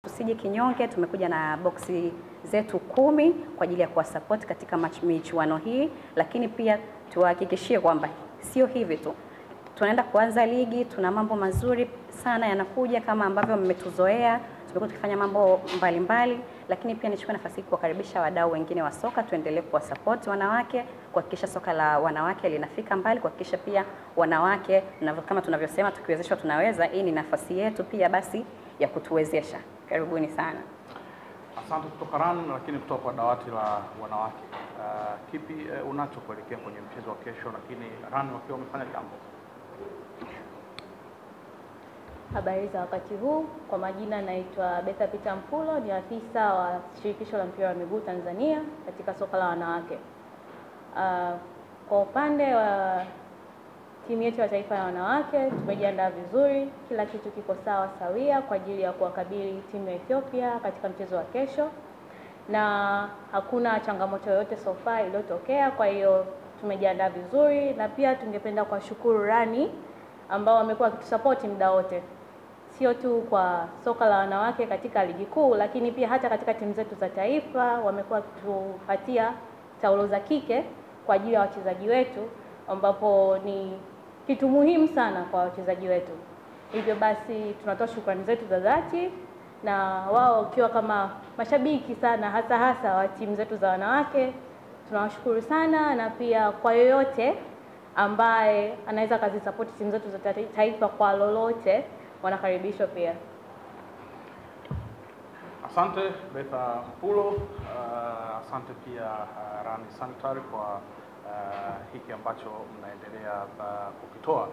Usije kinyonge, tumekuja na boksi zetu 10 kwa ajili ya kuwasupport katika michuano hii, lakini pia tuhakikishie kwamba sio hivi tu. Tunaenda kuanza ligi, tuna mambo mazuri sana yanakuja kama ambavyo mmetuzoea. Tumekuwa tukifanya mambo mbalimbali, lakini pia nichukue nafasi hii kuwakaribisha wadau wengine wa soka, tuendelee kuwasupport wanawake, kuhakikisha soka la wanawake linafika mbali, kuhakikisha pia wanawake kama tunavyosema tukiwezeshwa tunaweza. Hii ni nafasi yetu pia basi ya kutuwezesha. Karibuni sana. Asante kutoka RAN, lakini kutoka kwa dawati la wanawake. Kipi unacho kuelekea kwenye mchezo wa kesho, lakini RAN wakiwa wamefanya jambo? Habari za wakati huu, kwa majina naitwa Betha Peter Mpulo, ni afisa wa shirikisho la mpira wa miguu Tanzania katika soka la wanawake. Kwa upande wa timu yetu ya taifa ya wanawake, tumejiandaa vizuri, kila kitu kiko sawa sawia kwa ajili ya kuwakabili timu ya Ethiopia katika mchezo wa kesho, na hakuna changamoto yoyote so far iliyotokea. Kwa hiyo tumejiandaa vizuri, na pia tungependa kuwashukuru RAN ambao wamekuwa wakitusupport muda wote, sio tu kwa soka la wanawake katika ligi kuu, lakini pia hata katika timu zetu za taifa wamekuwa wakitupatia taulo za kike kwa ajili ya wachezaji wetu, ambapo ni kitu muhimu sana kwa wachezaji wetu. Hivyo basi tunatoa shukrani zetu za dhati, na wao wakiwa kama mashabiki sana hasa wa timu zetu za wanawake, tunawashukuru sana. Na pia kwa yoyote ambaye anaweza kuzisupport timu zetu za taifa kwa lolote, wanakaribishwa pia. Asante Betha Mpulo, asante pia RAN Sanitary kwa hiki ambacho mnaendelea kukitoa.